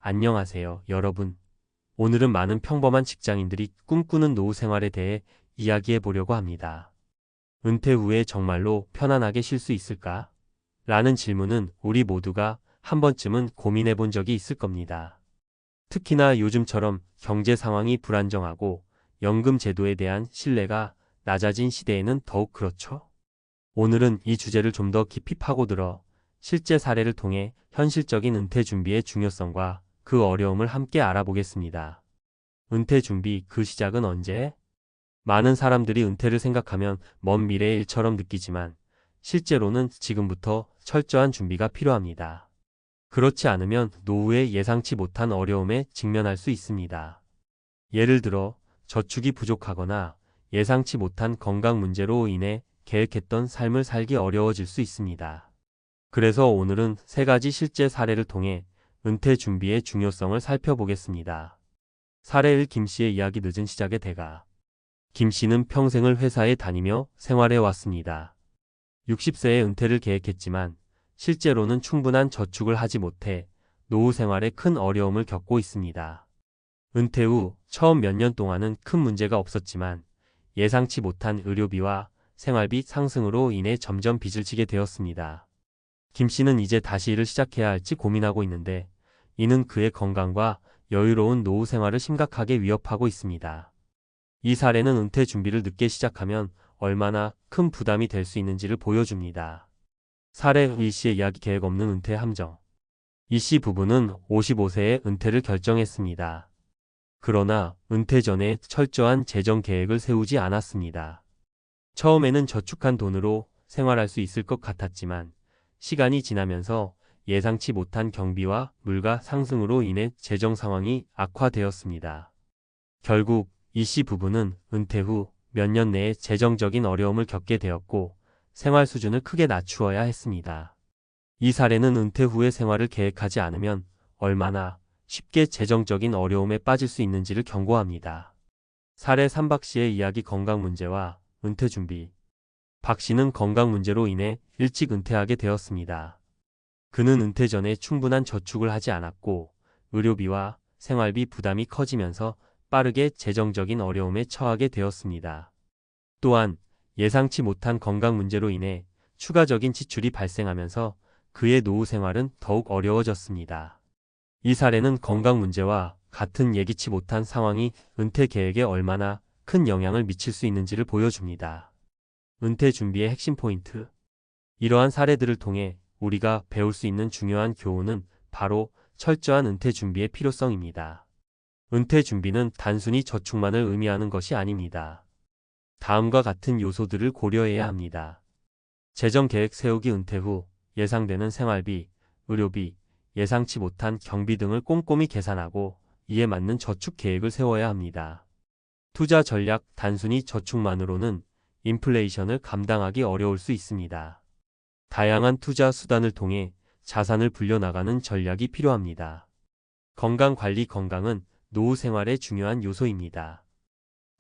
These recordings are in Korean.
안녕하세요, 여러분. 오늘은 많은 평범한 직장인들이 꿈꾸는 노후 생활에 대해 이야기해 보려고 합니다. 은퇴 후에 정말로 편안하게 쉴 수 있을까? 라는 질문은 우리 모두가 한 번쯤은 고민해 본 적이 있을 겁니다. 특히나 요즘처럼 경제 상황이 불안정하고 연금 제도에 대한 신뢰가 낮아진 시대에는 더욱 그렇죠. 오늘은 이 주제를 좀 더 깊이 파고들어 실제 사례를 통해 현실적인 은퇴 준비의 중요성과 그 어려움을 함께 알아보겠습니다. 은퇴 준비, 그 시작은 언제? 많은 사람들이 은퇴를 생각하면 먼 미래의 일처럼 느끼지만 실제로는 지금부터 철저한 준비가 필요합니다. 그렇지 않으면 노후에 예상치 못한 어려움에 직면할 수 있습니다. 예를 들어 저축이 부족하거나 예상치 못한 건강 문제로 인해 계획했던 삶을 살기 어려워질 수 있습니다. 그래서 오늘은 세 가지 실제 사례를 통해 은퇴 준비의 중요성을 살펴보겠습니다. 사례 1. 김 씨의 이야기. 늦은 시작의 대가. 김 씨는 평생을 회사에 다니며 생활해 왔습니다. 60세에 은퇴를 계획했지만 실제로는 충분한 저축을 하지 못해 노후 생활에 큰 어려움을 겪고 있습니다. 은퇴 후 처음 몇 년 동안은 큰 문제가 없었지만 예상치 못한 의료비와 생활비 상승으로 인해 점점 빚을 지게 되었습니다. 김 씨는 이제 다시 일을 시작해야 할지 고민하고 있는데 이는 그의 건강과 여유로운 노후 생활을 심각하게 위협하고 있습니다. 이 사례는 은퇴 준비를 늦게 시작하면 얼마나 큰 부담이 될 수 있는지를 보여줍니다. 사례 이 씨의 이야기. 계획 없는 은퇴 함정. 이 씨 부부는 55세에 은퇴를 결정했습니다. 그러나 은퇴 전에 철저한 재정 계획을 세우지 않았습니다. 처음에는 저축한 돈으로 생활할 수 있을 것 같았지만 시간이 지나면서 예상치 못한 경비와 물가 상승으로 인해 재정 상황이 악화되었습니다. 결국 이 씨 부부는 은퇴 후 몇 년 내에 재정적인 어려움을 겪게 되었고 생활 수준을 크게 낮추어야 했습니다. 이 사례는 은퇴 후의 생활을 계획하지 않으면 얼마나 쉽게 재정적인 어려움에 빠질 수 있는지를 경고합니다. 사례 3. 박 씨의 이야기. 건강 문제와 은퇴 준비. 박 씨는 건강 문제로 인해 일찍 은퇴하게 되었습니다. 그는 은퇴 전에 충분한 저축을 하지 않았고 의료비와 생활비 부담이 커지면서 빠르게 재정적인 어려움에 처하게 되었습니다. 또한 예상치 못한 건강 문제로 인해 추가적인 지출이 발생하면서 그의 노후 생활은 더욱 어려워졌습니다. 이 사례는 건강 문제와 같은 예기치 못한 상황이 은퇴 계획에 얼마나 큰 영향을 미칠 수 있는지를 보여줍니다. 은퇴 준비의 핵심 포인트. 이러한 사례들을 통해 우리가 배울 수 있는 중요한 교훈은 바로 철저한 은퇴 준비의 필요성입니다. 은퇴 준비는 단순히 저축만을 의미하는 것이 아닙니다. 다음과 같은 요소들을 고려해야 합니다. 재정 계획 세우기. 은퇴 후 예상되는 생활비, 의료비, 예상치 못한 경비 등을 꼼꼼히 계산하고 이에 맞는 저축 계획을 세워야 합니다. 투자 전략. 단순히 저축만으로는 인플레이션을 감당하기 어려울 수 있습니다. 다양한 투자 수단을 통해 자산을 불려나가는 전략이 필요합니다. 건강 관리. 건강은 노후 생활의 중요한 요소입니다.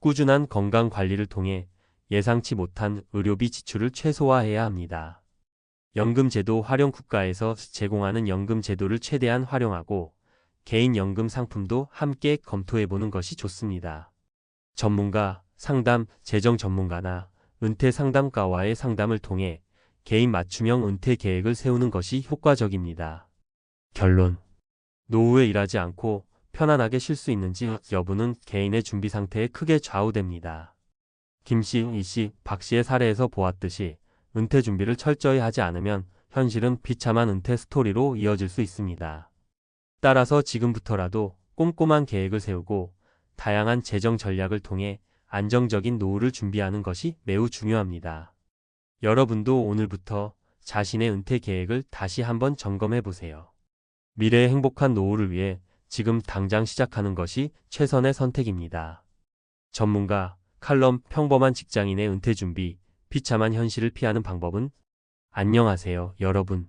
꾸준한 건강 관리를 통해 예상치 못한 의료비 지출을 최소화해야 합니다. 연금 제도 활용. 국가에서 제공하는 연금 제도를 최대한 활용하고 개인 연금 상품도 함께 검토해보는 것이 좋습니다. 전문가, 상담, 재정 전문가나 은퇴 상담가와의 상담을 통해 개인 맞춤형 은퇴 계획을 세우는 것이 효과적입니다. 결론. 노후에 일하지 않고 편안하게 쉴 수 있는지 여부는 개인의 준비 상태에 크게 좌우됩니다. 김 씨, 이 씨, 박 씨의 사례에서 보았듯이 은퇴 준비를 철저히 하지 않으면 현실은 비참한 은퇴 스토리로 이어질 수 있습니다. 따라서 지금부터라도 꼼꼼한 계획을 세우고 다양한 재정 전략을 통해 안정적인 노후를 준비하는 것이 매우 중요합니다. 여러분도 오늘부터 자신의 은퇴 계획을 다시 한번 점검해 보세요. 미래의 행복한 노후를 위해 지금 당장 시작하는 것이 최선의 선택입니다. 전문가, 칼럼. 평범한 직장인의 은퇴 준비, 비참한 현실을 피하는 방법은? 안녕하세요, 여러분.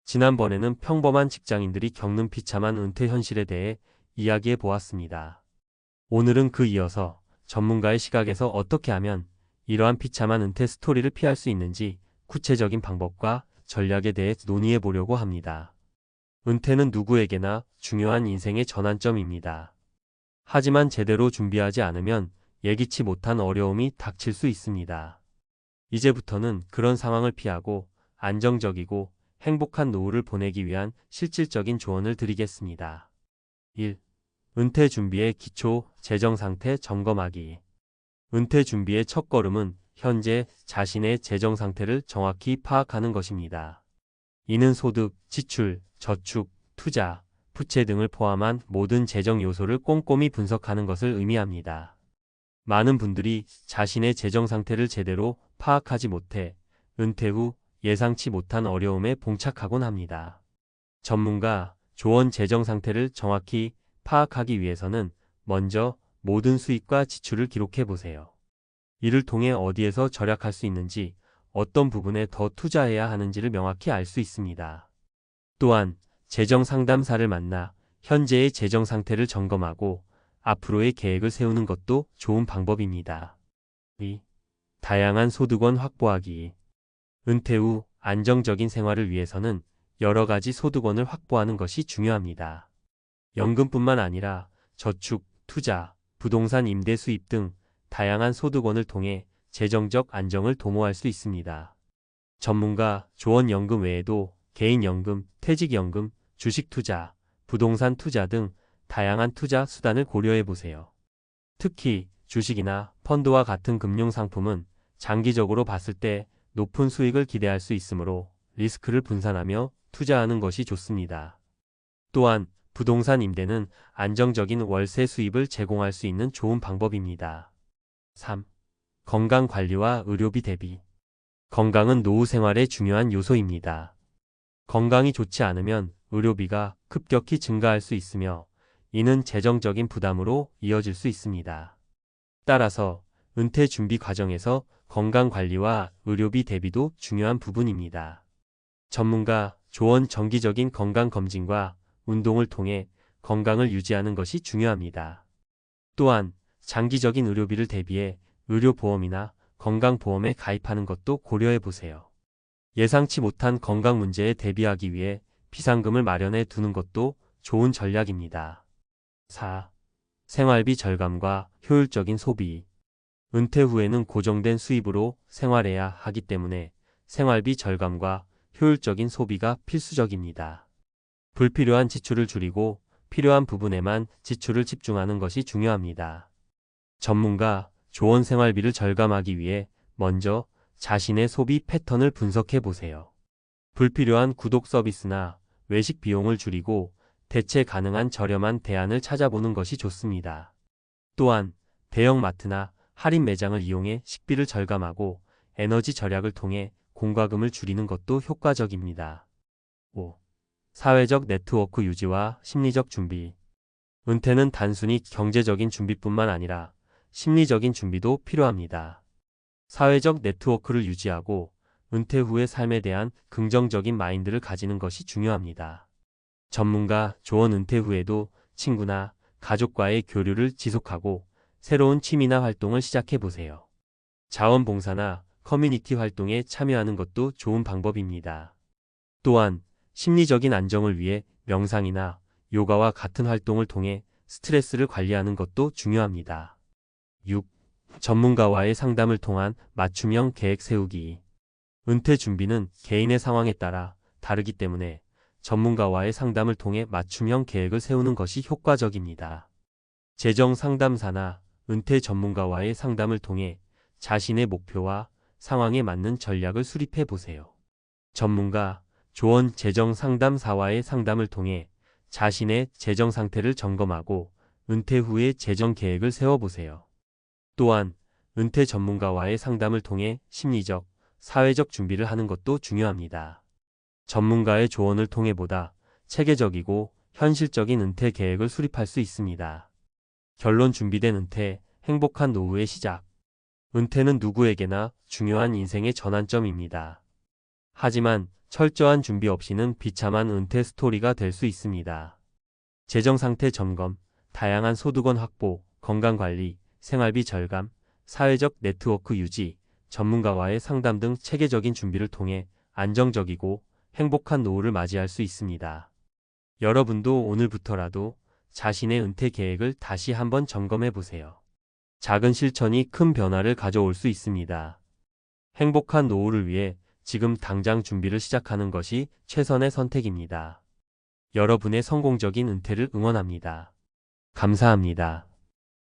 지난번에는 평범한 직장인들이 겪는 비참한 은퇴 현실에 대해 이야기해 보았습니다. 오늘은 그 이어서 전문가의 시각에서 어떻게 하면 이러한 비참한 은퇴 스토리를 피할 수 있는지 구체적인 방법과 전략에 대해 논의해 보려고 합니다. 은퇴는 누구에게나 중요한 인생의 전환점입니다. 하지만 제대로 준비하지 않으면 예기치 못한 어려움이 닥칠 수 있습니다. 이제부터는 그런 상황을 피하고 안정적이고 행복한 노후를 보내기 위한 실질적인 조언을 드리겠습니다. 1. 은퇴 준비의 기초, 재정 상태 점검하기. 은퇴 준비의 첫걸음은 현재 자신의 재정 상태를 정확히 파악하는 것입니다. 이는 소득, 지출, 저축, 투자, 부채 등을 포함한 모든 재정 요소를 꼼꼼히 분석하는 것을 의미합니다. 많은 분들이 자신의 재정 상태를 제대로 파악하지 못해 은퇴 후 예상치 못한 어려움에 봉착하곤 합니다. 전문가, 조언 재정 상태를 정확히 파악하기 위해서는 먼저 모든 수입과 지출을 기록해 보세요. 이를 통해 어디에서 절약할 수 있는지, 어떤 부분에 더 투자해야 하는지를 명확히 알 수 있습니다. 또한 재정 상담사를 만나 현재의 재정 상태를 점검하고 앞으로의 계획을 세우는 것도 좋은 방법입니다. 2. 다양한 소득원 확보하기. 은퇴 후 안정적인 생활을 위해서는 여러 가지 소득원을 확보하는 것이 중요합니다. 연금뿐만 아니라 저축, 투자, 부동산 임대 수입 등 다양한 소득원을 통해 재정적 안정을 도모할 수 있습니다. 전문가, 조언연금 외에도 개인연금, 퇴직연금, 주식 투자, 부동산 투자 등 다양한 투자 수단을 고려해 보세요. 특히 주식이나 펀드와 같은 금융상품은 장기적으로 봤을 때 높은 수익을 기대할 수 있으므로 리스크를 분산하며 투자하는 것이 좋습니다. 또한 부동산 임대는 안정적인 월세 수입을 제공할 수 있는 좋은 방법입니다. 3. 건강관리와 의료비 대비. 건강은 노후 생활의 중요한 요소입니다. 건강이 좋지 않으면 의료비가 급격히 증가할 수 있으며 이는 재정적인 부담으로 이어질 수 있습니다. 따라서 은퇴 준비 과정에서 건강관리와 의료비 대비도 중요한 부분입니다. 전문가, 조언 정기적인 건강검진과 운동을 통해 건강을 유지하는 것이 중요합니다. 또한 장기적인 의료비를 대비해 의료보험이나 건강보험에 가입하는 것도 고려해 보세요. 예상치 못한 건강 문제에 대비하기 위해 비상금을 마련해 두는 것도 좋은 전략입니다. 4. 생활비 절감과 효율적인 소비. 은퇴 후에는 고정된 수입으로 생활해야 하기 때문에 생활비 절감과 효율적인 소비가 필수적입니다. 불필요한 지출을 줄이고 필요한 부분에만 지출을 집중하는 것이 중요합니다. 전문가, 조언 생활비를 절감하기 위해 먼저 자신의 소비 패턴을 분석해 보세요. 불필요한 구독 서비스나 외식 비용을 줄이고 대체 가능한 저렴한 대안을 찾아보는 것이 좋습니다. 또한 대형마트나 할인 매장을 이용해 식비를 절감하고 에너지 절약을 통해 공과금을 줄이는 것도 효과적입니다. 5. 사회적 네트워크 유지와 심리적 준비. 은퇴는 단순히 경제적인 준비뿐만 아니라 심리적인 준비도 필요합니다. 사회적 네트워크를 유지하고 은퇴 후의 삶에 대한 긍정적인 마인드를 가지는 것이 중요합니다. 전문가, 조언 은퇴 후에도 친구나 가족과의 교류를 지속하고 새로운 취미나 활동을 시작해 보세요. 자원봉사나 커뮤니티 활동에 참여하는 것도 좋은 방법입니다. 또한 심리적인 안정을 위해 명상이나 요가와 같은 활동을 통해 스트레스를 관리하는 것도 중요합니다. 6. 전문가와의 상담을 통한 맞춤형 계획 세우기. 은퇴 준비는 개인의 상황에 따라 다르기 때문에 전문가와의 상담을 통해 맞춤형 계획을 세우는 것이 효과적입니다. 재정 상담사나 은퇴 전문가와의 상담을 통해 자신의 목표와 상황에 맞는 전략을 수립해 보세요. 전문가, 조언 재정 상담사와의 상담을 통해 자신의 재정 상태를 점검하고 은퇴 후의 재정 계획을 세워보세요. 또한 은퇴 전문가와의 상담을 통해 심리적, 사회적 준비를 하는 것도 중요합니다. 전문가의 조언을 통해 보다 체계적이고 현실적인 은퇴 계획을 수립할 수 있습니다. 결론 준비된 은퇴, 행복한 노후의 시작. 은퇴는 누구에게나 중요한 인생의 전환점입니다. 하지만 철저한 준비 없이는 비참한 은퇴 스토리가 될 수 있습니다. 재정 상태 점검, 다양한 소득원 확보, 건강관리, 생활비 절감, 사회적 네트워크 유지, 전문가와의 상담 등 체계적인 준비를 통해 안정적이고 행복한 노후를 맞이할 수 있습니다. 여러분도 오늘부터라도 자신의 은퇴 계획을 다시 한번 점검해 보세요. 작은 실천이 큰 변화를 가져올 수 있습니다. 행복한 노후를 위해 지금 당장 준비를 시작하는 것이 최선의 선택입니다. 여러분의 성공적인 은퇴를 응원합니다. 감사합니다.